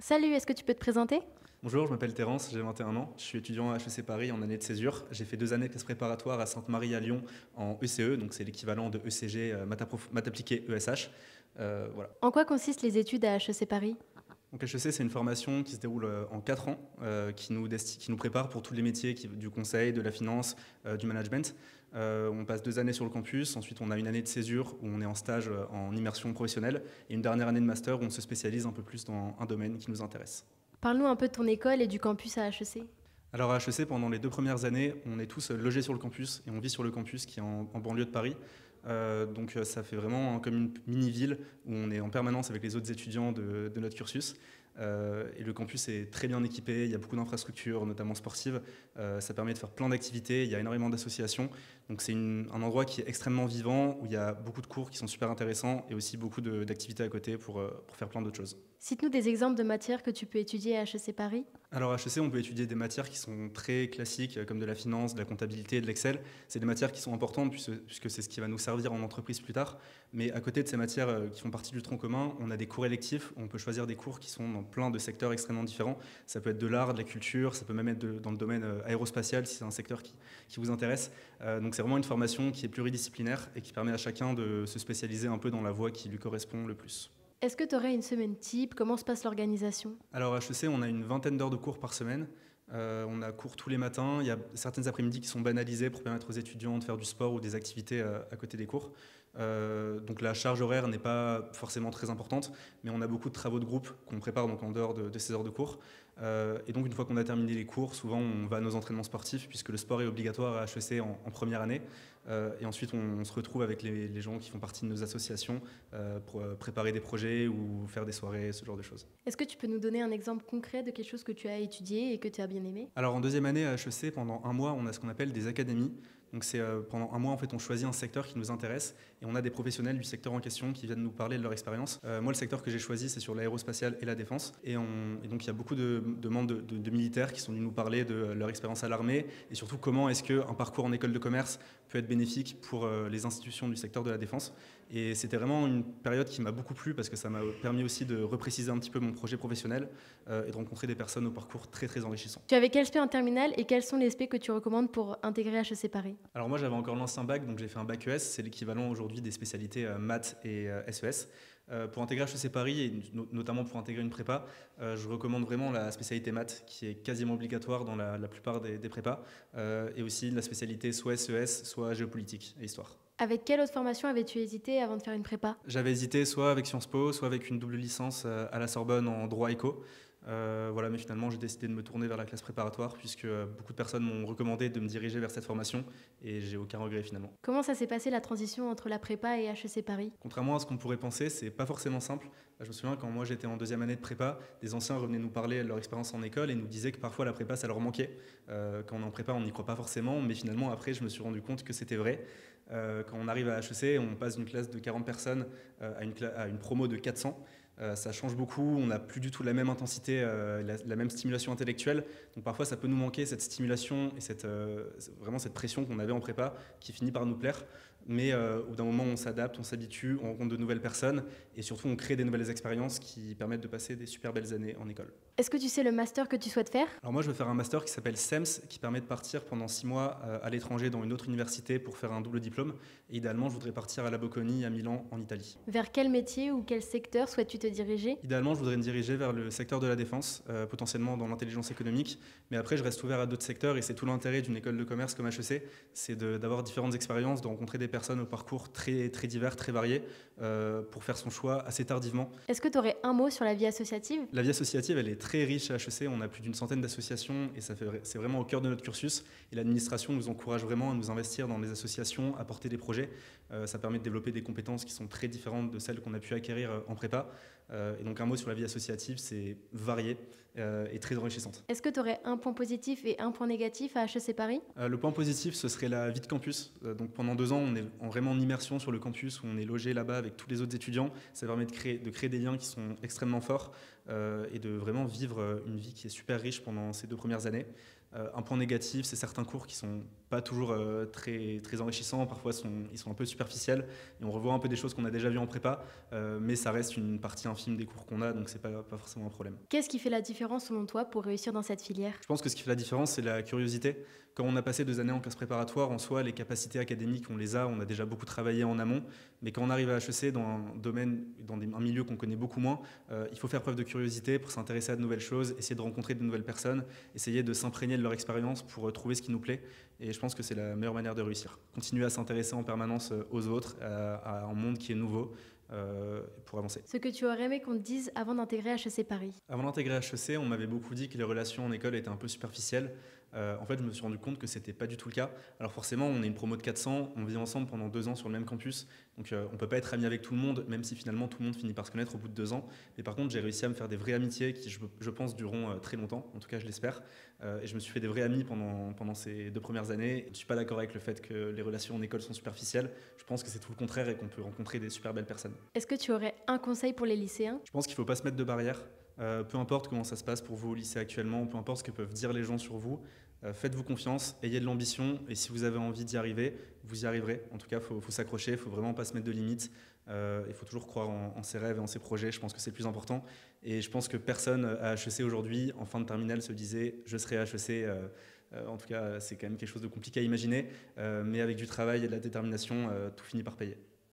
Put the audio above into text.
Salut, est-ce que tu peux te présenter? Bonjour, je m'appelle Terence, j'ai 21 ans, je suis étudiant à HEC Paris en année de césure. J'ai fait 2 années de classe préparatoire à Sainte-Marie à Lyon en ECE, donc c'est l'équivalent de ECG, maths appliquée ESH. Voilà. En quoi consistent les études à HEC Paris? Donc HEC, c'est une formation qui se déroule en 4 ans, qui nous prépare pour tous les métiers du conseil, de la finance, du management. On passe 2 années sur le campus, ensuite on a une année de césure où on est en stage en immersion professionnelle et une dernière année de master où on se spécialise un peu plus dans un domaine qui nous intéresse. Parle-nous un peu de ton école et du campus à HEC. Alors à HEC, pendant les 2 premières années, on est tous logés sur le campus et on vit sur le campus qui est en banlieue de Paris. Donc ça fait vraiment comme une mini-ville où on est en permanence avec les autres étudiants de notre cursus. Et le campus est très bien équipé, il y a beaucoup d'infrastructures, notamment sportives. Ça permet de faire plein d'activités, il y a énormément d'associations. Donc c'est un endroit qui est extrêmement vivant, où il y a beaucoup de cours qui sont super intéressants et aussi beaucoup d'activités à côté pour faire plein d'autres choses. Cite-nous des exemples de matières que tu peux étudier à HEC Paris. Alors à HEC, on peut étudier des matières qui sont très classiques, comme de la finance, de la comptabilité, de l'Excel. C'est des matières qui sont importantes puisque c'est ce qui va nous servir en entreprise plus tard. Mais à côté de ces matières qui font partie du tronc commun, on a des cours électifs. On peut choisir des cours qui sont dans plein de secteurs extrêmement différents. Ça peut être de l'art, de la culture, ça peut même être dans le domaine aérospatial si c'est un secteur qui vous intéresse. Donc c'est vraiment une formation qui est pluridisciplinaire et qui permet à chacun de se spécialiser un peu dans la voie qui lui correspond le plus. Est-ce que tu aurais une semaine type? Comment se passe l'organisation? Alors à HEC, on a une vingtaine d'heures de cours par semaine. On a cours tous les matins. Il y a certaines après-midi qui sont banalisées pour permettre aux étudiants de faire du sport ou des activités à côté des cours. Donc la charge horaire n'est pas forcément très importante, mais on a beaucoup de travaux de groupe qu'on prépare donc en dehors de ces heures de cours. Et donc une fois qu'on a terminé les cours, souvent on va à nos entraînements sportifs puisque le sport est obligatoire à HEC en première année. Et ensuite on se retrouve avec les gens qui font partie de nos associations pour préparer des projets ou faire des soirées, ce genre de choses. Est-ce que tu peux nous donner un exemple concret de quelque chose que tu as étudié et que tu as bien aimé? Alors en deuxième année à HEC, pendant un mois, on a ce qu'on appelle des académies. Donc c'est pendant un mois en fait on choisit un secteur qui nous intéresse et on a des professionnels du secteur en question qui viennent nous parler de leur expérience. Moi le secteur que j'ai choisi c'est sur l'aérospatiale et la défense et donc il y a beaucoup de membres de militaires qui sont venus nous parler de leur expérience à l'armée et surtout comment est-ce qu'un parcours en école de commerce peut être bénéfique pour les institutions du secteur de la défense. Et c'était vraiment une période qui m'a beaucoup plu parce que ça m'a permis aussi de repréciser un petit peu mon projet professionnel et de rencontrer des personnes au parcours très très enrichissant. Tu avais quel spé en terminale et quels sont les spé que tu recommandes pour intégrer HEC Paris? Alors moi j'avais encore l'ancien bac, donc j'ai fait un bac ES, c'est l'équivalent aujourd'hui des spécialités maths et SES. Pour intégrer HEC Paris et notamment pour intégrer une prépa, je recommande vraiment la spécialité maths qui est quasiment obligatoire dans la plupart des prépas et aussi la spécialité soit SES, soit géopolitique et histoire. Avec quelle autre formation avais-tu hésité avant de faire une prépa? J'avais hésité soit avec Sciences Po, soit avec une double licence à la Sorbonne en droit éco. Voilà, mais finalement j'ai décidé de me tourner vers la classe préparatoire puisque beaucoup de personnes m'ont recommandé de me diriger vers cette formation et j'ai aucun regret finalement. Comment ça s'est passé la transition entre la prépa et HEC Paris? Contrairement à ce qu'on pourrait penser, c'est pas forcément simple. Je me souviens quand moi j'étais en deuxième année de prépa, des anciens revenaient nous parler de leur expérience en école et nous disaient que parfois la prépa ça leur manquait. Quand on est en prépa on n'y croit pas forcément, mais finalement après je me suis rendu compte que c'était vrai. Quand on arrive à HEC, on passe d'une classe de 40 personnes à une promo de 400. Ça change beaucoup, on n'a plus du tout la même intensité, la même stimulation intellectuelle. Donc parfois ça peut nous manquer cette stimulation et vraiment cette pression qu'on avait en prépa qui finit par nous plaire. Mais au bout d'un moment on s'adapte, on s'habitue, on rencontre de nouvelles personnes et surtout on crée des nouvelles expériences qui permettent de passer des super belles années en école. Est-ce que tu sais le master que tu souhaites faire? Alors moi je veux faire un master qui s'appelle SEMS qui permet de partir pendant 6 mois à l'étranger dans une autre université pour faire un double diplôme. Et idéalement je voudrais partir à la Bocconi à Milan en Italie. Vers quel métier ou quel secteur souhaites-tu te diriger? Idéalement, je voudrais me diriger vers le secteur de la défense, potentiellement dans l'intelligence économique. Mais après, je reste ouvert à d'autres secteurs et c'est tout l'intérêt d'une école de commerce comme HEC, c'est d'avoir différentes expériences, de rencontrer des personnes au parcours très, très divers, très variés, pour faire son choix assez tardivement. Est-ce que tu aurais un mot sur la vie associative? La vie associative, elle est très riche à HEC. On a plus d'une centaine d'associations et c'est vraiment au cœur de notre cursus. Et l'administration nous encourage vraiment à nous investir dans les associations, à porter des projets. Ça permet de développer des compétences qui sont très différentes de celles qu'on a pu acquérir en prépa. Et donc un mot sur la vie associative, c'est varié et très enrichissante. Est-ce que tu aurais un point positif et un point négatif à HEC Paris? Le point positif, ce serait la vie de campus. Donc pendant 2 ans, on est vraiment en immersion sur le campus, où on est logé là-bas avec tous les autres étudiants. Ça permet de créer des liens qui sont extrêmement forts et de vraiment vivre une vie qui est super riche pendant ces 2 premières années. Un point négatif, c'est certains cours qui sont pas toujours très enrichissants, parfois ils sont un peu superficiels et on revoit un peu des choses qu'on a déjà vues en prépa, mais ça reste une partie infime des cours qu'on a, donc c'est pas forcément un problème. Qu'est-ce qui fait la différence selon toi pour réussir dans cette filière? Je pense que ce qui fait la différence, c'est la curiosité. Quand on a passé 2 années en classe préparatoire, en soi, les capacités académiques, on a déjà beaucoup travaillé en amont, mais quand on arrive à HEC dans un domaine, un milieu qu'on connaît beaucoup moins, il faut faire preuve de curiosité pour s'intéresser à de nouvelles choses, essayer de rencontrer de nouvelles personnes, essayer de s'imprégner de leur expérience pour trouver ce qui nous plaît. Et je pense que c'est la meilleure manière de réussir. Continuer à s'intéresser en permanence aux autres, à un monde qui est nouveau, pour avancer. Ce que tu aurais aimé qu'on te dise avant d'intégrer HEC Paris? Avant d'intégrer HEC, on m'avait beaucoup dit que les relations en école étaient un peu superficielles. En fait, je me suis rendu compte que c'était pas du tout le cas. Alors forcément, on est une promo de 400, on vit ensemble pendant 2 ans sur le même campus, donc on peut pas être ami avec tout le monde, même si finalement tout le monde finit par se connaître au bout de 2 ans. Mais par contre, j'ai réussi à me faire des vraies amitiés qui, je pense, dureront très longtemps. En tout cas, je l'espère. Et je me suis fait des vrais amis pendant ces 2 premières années. Je suis pas d'accord avec le fait que les relations en école sont superficielles. Je pense que c'est tout le contraire et qu'on peut rencontrer des super belles personnes. Est-ce que tu aurais un conseil pour les lycéens? Je pense qu'il ne faut pas se mettre de barrières. Peu importe comment ça se passe pour vous au lycée actuellement, peu importe ce que peuvent dire les gens sur vous, faites-vous confiance, ayez de l'ambition et si vous avez envie d'y arriver, vous y arriverez. En tout cas, il faut s'accrocher, il ne faut vraiment pas se mettre de limites. Il faut toujours croire en ses rêves et en ses projets, je pense que c'est le plus important. Et je pense que personne à HEC aujourd'hui, en fin de terminale, se disait « je serai à HEC ». En tout cas, c'est quand même quelque chose de compliqué à imaginer, mais avec du travail et de la détermination, tout finit par payer.